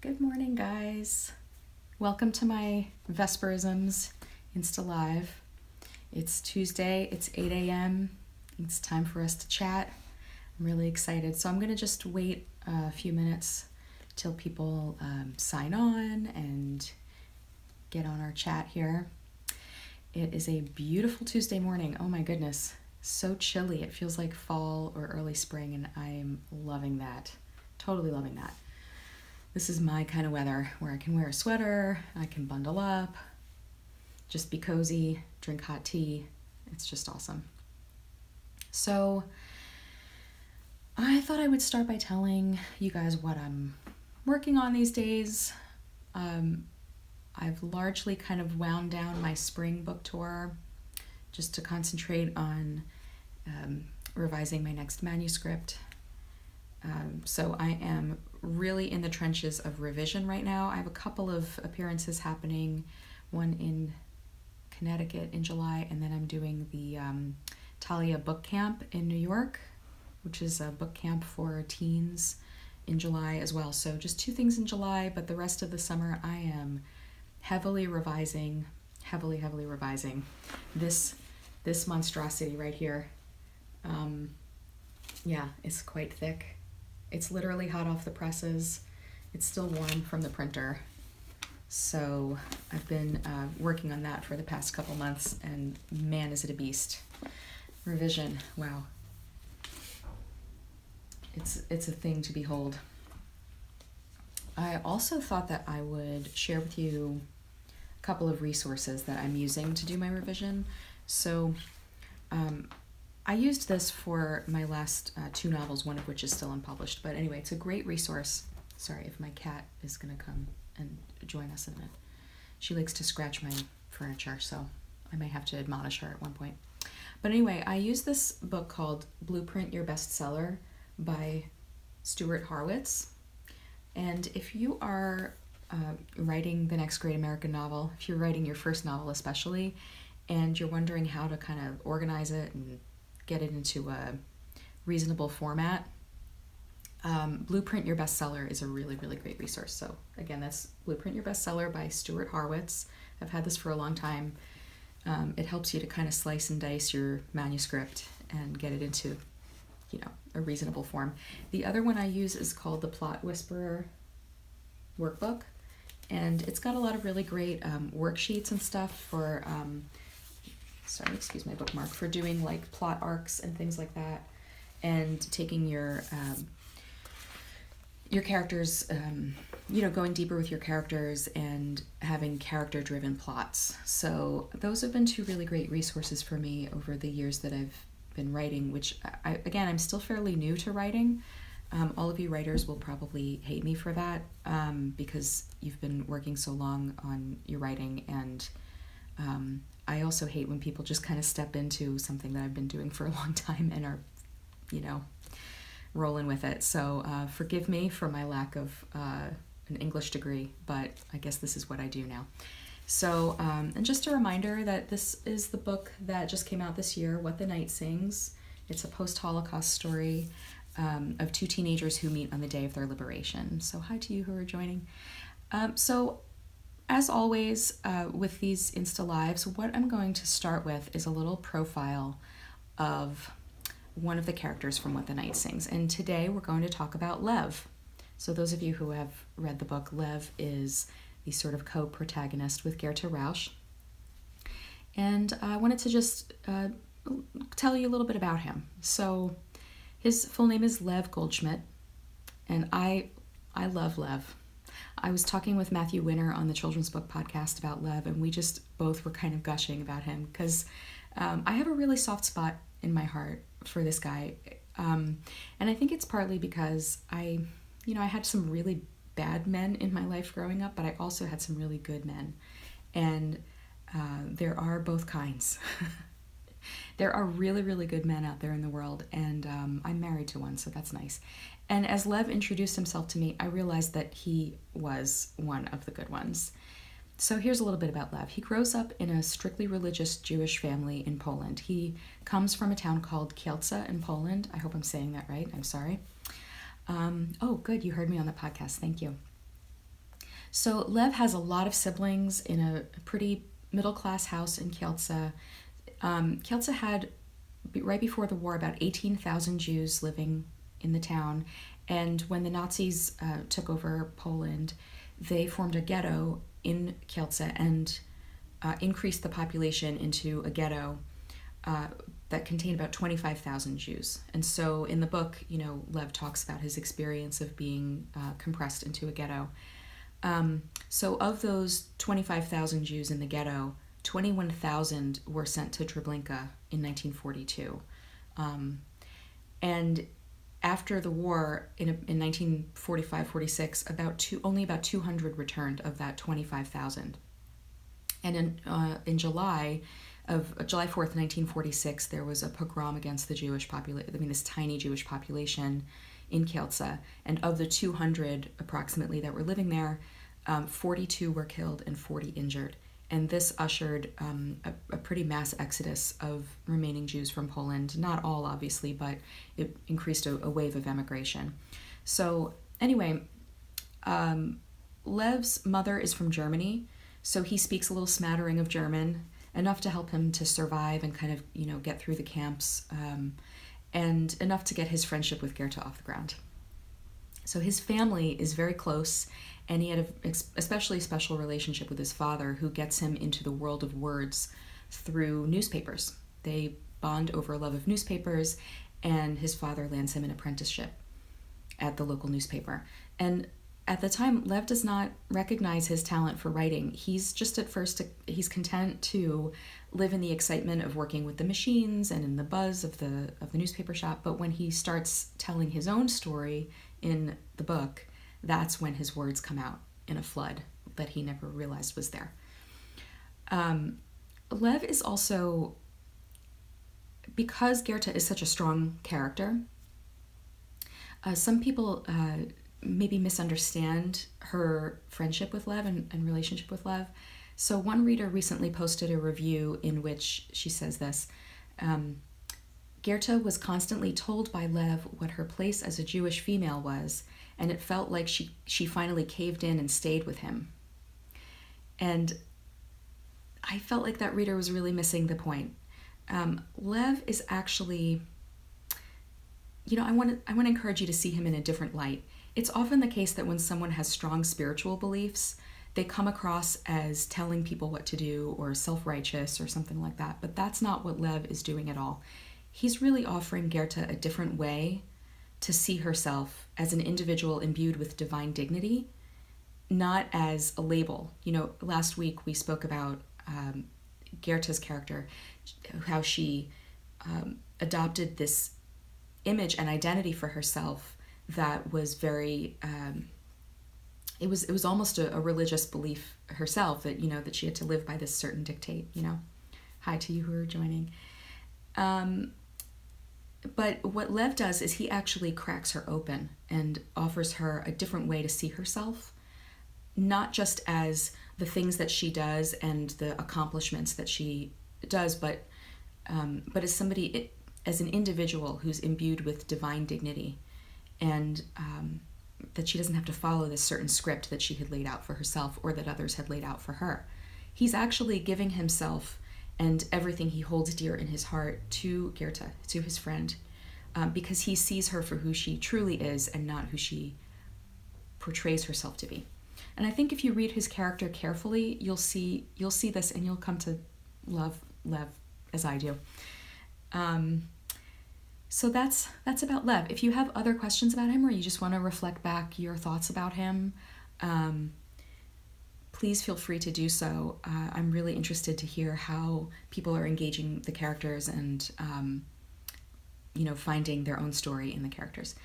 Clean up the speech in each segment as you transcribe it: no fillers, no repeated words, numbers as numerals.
Good morning, guys. Welcome to my Vesperisms Insta-Live. It's Tuesday, it's 8 a.m. It's time for us to chat. I'm really excited. So I'm going to just wait a few minutes till people sign on and get on our chat here. It is a beautiful Tuesday morning. Oh my goodness. So chilly. It feels like fall or early spring, and I'm loving that. Totally loving that. This is my kind of weather where I can wear a sweater, I can bundle up, just be cozy, drink hot tea. It's just awesome. So I thought I would start by telling you guys what I'm working on these days. I've largely kind of wound down my spring book tour just to concentrate on revising my next manuscript. So I am really in the trenches of revision right now. I have a couple of appearances happening, one in Connecticut in July, and then I'm doing the Talia Book Camp in New York, which is a book camp for teens in July as well. So just 2 things in July, but the rest of the summer I am heavily revising this monstrosity right here. It's quite thick. It's literally hot off the presses. It's still warm from the printer. So I've been working on that for the past couple months, and man, is it a beast. Revision, wow. It's a thing to behold. I also thought that I would share with you a couple of resources that I'm using to do my revision. So I used this for my last 2 novels, one of which is still unpublished. But anyway, it's a great resource. Sorry if my cat is going to come and join us in a minute. She likes to scratch my furniture, so I may have to admonish her at one point. But anyway, I use this book called Blueprint Your Bestseller by Stuart Harwitz. And if you are writing the next great American novel, if you're writing your first novel especially, and you're wondering how to kind of organize it and get it into a reasonable format, Blueprint Your Bestseller is a really, really great resource. So again, that's Blueprint Your Bestseller by Stuart Harwitz. I've had this for a long time. It helps you to kind of slice and dice your manuscript and get it into, a reasonable form. The other one I use is called the Plot Whisperer Workbook, and it's got a lot of really great worksheets and stuff for excuse my bookmark, for doing like plot arcs and things like that, and taking your characters, going deeper with your characters and having character-driven plots. So those have been 2 really great resources for me over the years that I've been writing, which I'm still fairly new to writing. All of you writers will probably hate me for that because you've been working so long on your writing, and I also hate when people just kind of step into something that I've been doing for a long time and are, rolling with it. So forgive me for my lack of an English degree, but I guess this is what I do now. So, and just a reminder that this is the book that just came out this year, What the Night Sings. It's a post-Holocaust story of 2 teenagers who meet on the day of their liberation. So hi to you who are joining. So as always with these Insta-Lives, what I'm going to start with is a little profile of one of the characters from What the Night Sings. And today we're going to talk about Lev. So those of you who have read the book, Lev is the sort of co-protagonist with Goethe Rausch. And I wanted to just tell you a little bit about him. So his full name is Lev Goldszmyt, and I love Lev. I was talking with Matthew Winner on the Children's Book Podcast about Lev, and we just both were kind of gushing about him because I have a really soft spot in my heart for this guy. And I think it's partly because I had some really bad men in my life growing up, but I also had some really good men. And there are both kinds. There are really, really good men out there in the world, and I'm married to one, so that's nice. And as Lev introduced himself to me, I realized that he was one of the good ones. So here's a little bit about Lev. He grows up in a strictly religious Jewish family in Poland. He comes from a town called Kielce in Poland. I hope I'm saying that right. I'm sorry. Oh, good. You heard me on the podcast. Thank you. So Lev has a lot of siblings in a pretty middle-class house in Kielce. Kielce had, right before the war, about 18,000 Jews living in the town. And when the Nazis took over Poland, they formed a ghetto in Kielce and increased the population into a ghetto that contained about 25,000 Jews. And so in the book, Lev talks about his experience of being compressed into a ghetto. So of those 25,000 Jews in the ghetto, 21,000 were sent to Treblinka in 1942. And after the war, in 1945-46, only about 200 returned of that 25,000. And in July 4th, 1946, there was a pogrom against the Jewish population. This tiny Jewish population in Kielce, and of the 200 approximately that were living there, 42 were killed and 40 injured. And this ushered a pretty mass exodus of remaining Jews from Poland. Not all, obviously, but it increased a wave of emigration. So anyway, Lev's mother is from Germany, so he speaks a little smattering of German, enough to help him to survive and kind of, get through the camps, and enough to get his friendship with Goethe off the ground. So his family is very close, and he had an especially special relationship with his father, who gets him into the world of words through newspapers. They bond over a love of newspapers, and his father lands him an apprenticeship at the local newspaper. And at the time, Lev does not recognize his talent for writing. He's just at first, he's content to live in the excitement of working with the machines and in the buzz of the newspaper shop. But when he starts telling his own story in the book, that's when his words come out in a flood that he never realized was there. Lev is also, because Goethe is such a strong character, some people maybe misunderstand her friendship with Lev and relationship with Lev. So one reader recently posted a review in which she says this: Goethe was constantly told by Lev what her place as a Jewish female was, and it felt like she finally caved in and stayed with him. And I felt like that reader was really missing the point. Lev is actually, I want to encourage you to see him in a different light. It's often the case that when someone has strong spiritual beliefs, they come across as telling people what to do or self-righteous or something like that. But that's not what Lev is doing at all. He's really offering Goethe a different way to see herself as an individual imbued with divine dignity, not as a label. Last week we spoke about Goethe's character, how she adopted this image and identity for herself that was very, it was almost a religious belief herself, that, that she had to live by this certain dictate, Hi to you who are joining. But what Lev does is he actually cracks her open and offers her a different way to see herself, not just as the things that she does and the accomplishments that she does, but as somebody, as an individual who's imbued with divine dignity, and that she doesn't have to follow this certain script that she had laid out for herself or that others had laid out for her. He's actually giving himself and everything he holds dear in his heart to Goethe, to his friend, because he sees her for who she truly is and not who she portrays herself to be. And I think if you read his character carefully, you'll see this, and you'll come to love Lev as I do. So that's about Lev. If you have other questions about him, or you just want to reflect back your thoughts about him, please feel free to do so. I'm really interested to hear how people are engaging the characters and finding their own story in the characters.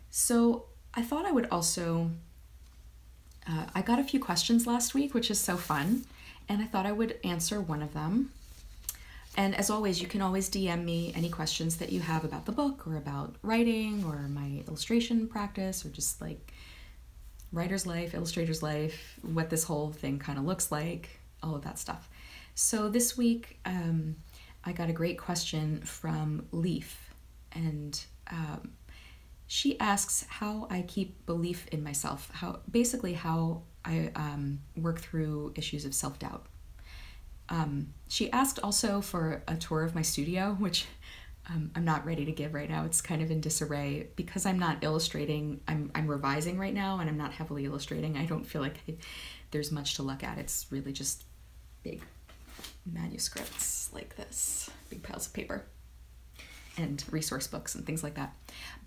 So I thought I would also, I got a few questions last week, which is so fun, and I thought I would answer one of them. And as always, you can always DM me any questions that you have about the book or about writing or my illustration practice or just like writer's life, illustrator's life, what this whole thing kind of looks like, all of that stuff. So this week, I got a great question from Leaf, and she asks how I keep belief in myself, how I work through issues of self-doubt. She asked also for a tour of my studio, which I'm not ready to give right now. It's kind of in disarray because I'm not illustrating. I'm revising right now, and I'm not heavily illustrating. I don't feel like there's much to look at. It's really just big manuscripts like this, big piles of paper, and resource books and things like that.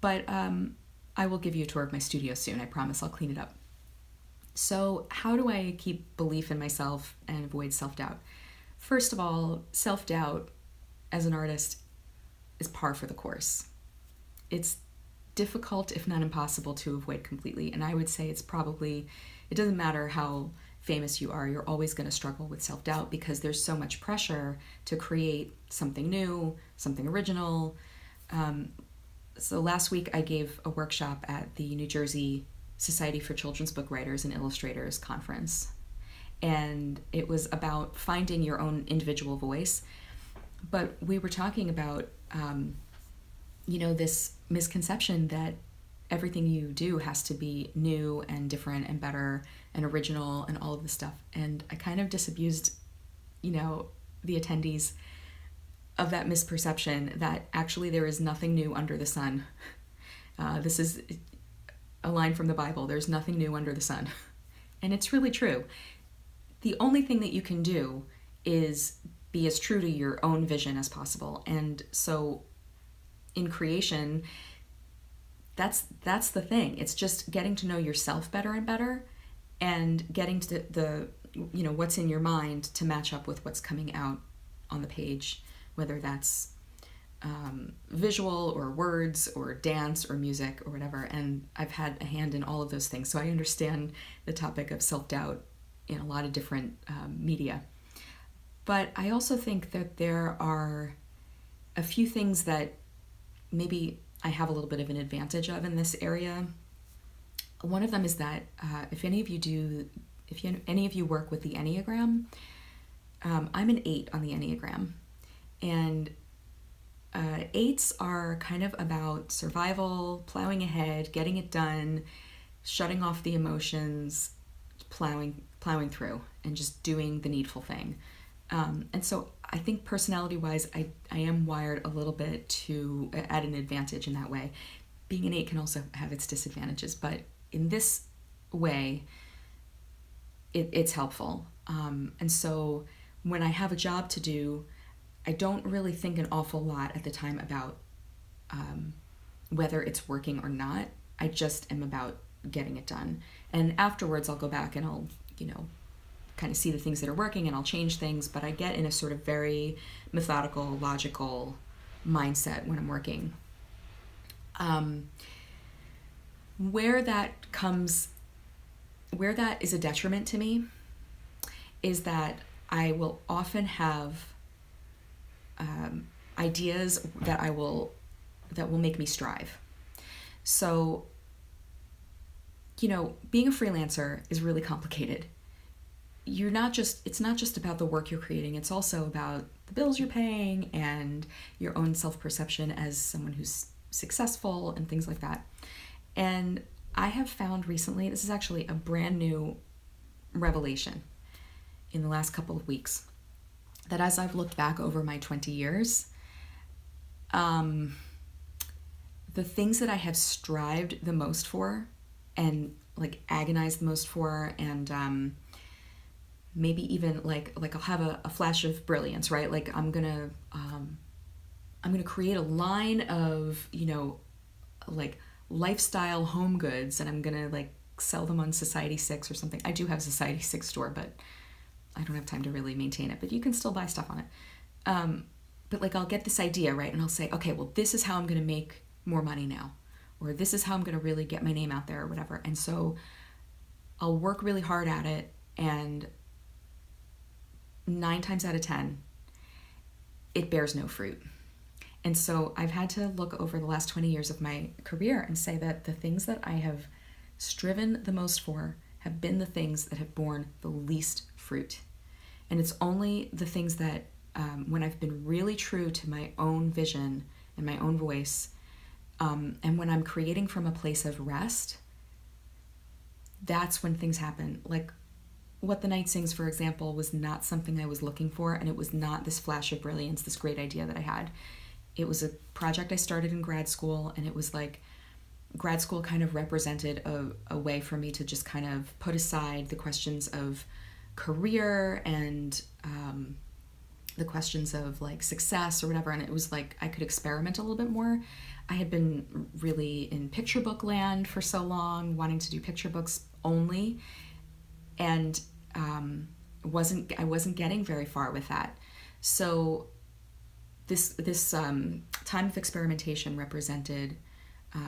But I will give you a tour of my studio soon. I promise I'll clean it up. So how do I keep belief in myself and avoid self-doubt? First of all, self-doubt as an artist is par for the course. It's difficult, if not impossible, to avoid completely. And I would say it doesn't matter how famous you are, you're always going to struggle with self-doubt because there's so much pressure to create something new, something original. So last week I gave a workshop at the New Jersey Society for Children's Book Writers and Illustrators conference. And it was about finding your own individual voice. But we were talking about, this misconception that everything you do has to be new and different and better and original and all of this stuff. And I kind of disabused, the attendees of that misperception that actually there is nothing new under the sun. This is a line from the Bible. There's nothing new under the sun. And it's really true. The only thing that you can do is be as true to your own vision as possible. And so in creation, that's the thing. It's just getting to know yourself better and better and getting to the what's in your mind to match up with what's coming out on the page, whether that's visual or words or dance or music or whatever. And I've had a hand in all of those things. So I understand the topic of self-doubt in a lot of different media. But I also think that there are a few things that maybe I have a little bit of an advantage of in this area. One of them is that if any of you work with the Enneagram, I'm an 8 on the Enneagram. And 8s are kind of about survival, plowing ahead, getting it done, shutting off the emotions, plowing through, and just doing the needful thing. And so I think personality-wise, I am wired a little bit at an advantage in that way. Being an 8 can also have its disadvantages, but in this way, it's helpful. And so when I have a job to do, I don't really think an awful lot at the time about whether it's working or not. I just am about getting it done. And afterwards, I'll go back and I'll, kind of see the things that are working and I'll change things, but I get in a sort of very methodical, logical mindset when I'm working. Where that is a detriment to me is that I will often have ideas that will make me strive. So, being a freelancer is really complicated. It's not just about the work you're creating, it's also about the bills you're paying and your own self-perception as someone who's successful and things like that. And I have found recently, this is actually a brand new revelation in the last couple of weeks, that as I've looked back over my 20 years, the things that I have strived the most for and agonized the most for, and maybe even I'll have a flash of brilliance, right? I'm gonna create a line of lifestyle home goods, and I'm gonna sell them on Society 6 or something. I do have a Society 6 store, but I don't have time to really maintain it, but you can still buy stuff on it. But I'll get this idea, right? And I'll say, okay, well, this is how I'm going to make more money now, or this is how I'm going to really get my name out there or whatever. And so I'll work really hard at it, and 9 times out of 10, it bears no fruit. And so I've had to look over the last 20 years of my career and say that the things that I have striven the most for have been the things that have borne the least fruit. And it's only the things that, when I've been really true to my own vision and my own voice, and when I'm creating from a place of rest, that's when things happen. Like What the Night Sings, for example, was not something I was looking for, and it was not this flash of brilliance, this great idea that I had. It was a project I started in grad school, and it was like grad school kind of represented a way for me to just kind of put aside the questions of career and the questions of like success or whatever, and it was like I could experiment a little bit more. I had been really in picture book land for so long, wanting to do picture books only, and I wasn't getting very far with that. So this time of experimentation represented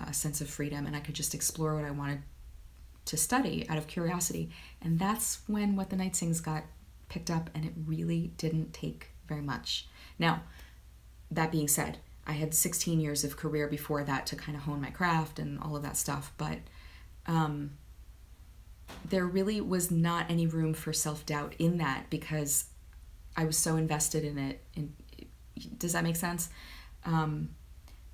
a sense of freedom, and I could just explore what I wanted to study out of curiosity. And that's when What the Night Sings got picked up, and it really didn't take very much. Now, that being said, I had 16 years of career before that to kind of hone my craft and all of that stuff, but there really was not any room for self-doubt in that because I was so invested in it. Does that make sense?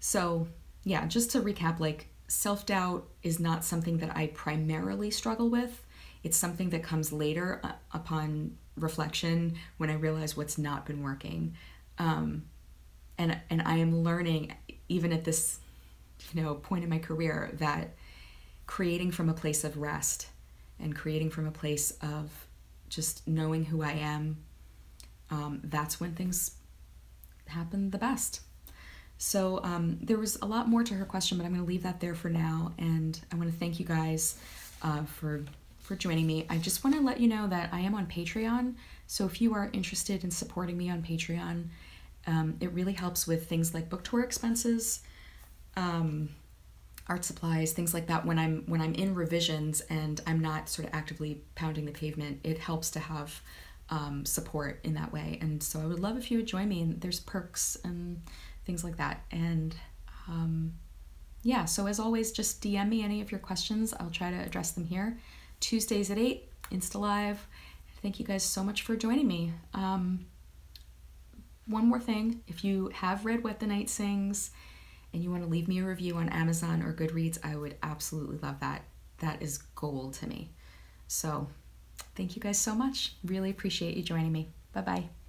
So yeah, just to recap, like self-doubt is not something that I primarily struggle with. It's something that comes later upon reflection when I realize what's not been working. And I am learning, even at this, point in my career, that creating from a place of rest and creating from a place of just knowing who I am, that's when things happen the best. So there was a lot more to her question, but I'm going to leave that there for now. And I want to thank you guys for joining me. I just want to let you know that I am on Patreon. So if you are interested in supporting me on Patreon, it really helps with things like book tour expenses, art supplies, things like that. When I'm in revisions and I'm not sort of actively pounding the pavement, it helps to have support in that way. And so I would love if you would join me, and there's perks and things like that. And yeah, so as always, just DM me any of your questions. I'll try to address them here. Tuesdays at 8, Insta-Live. Thank you guys so much for joining me. One more thing, if you have read What the Night Sings and you want to leave me a review on Amazon or Goodreads, I would absolutely love that. That is gold to me. So thank you guys so much. Really appreciate you joining me. Bye-bye.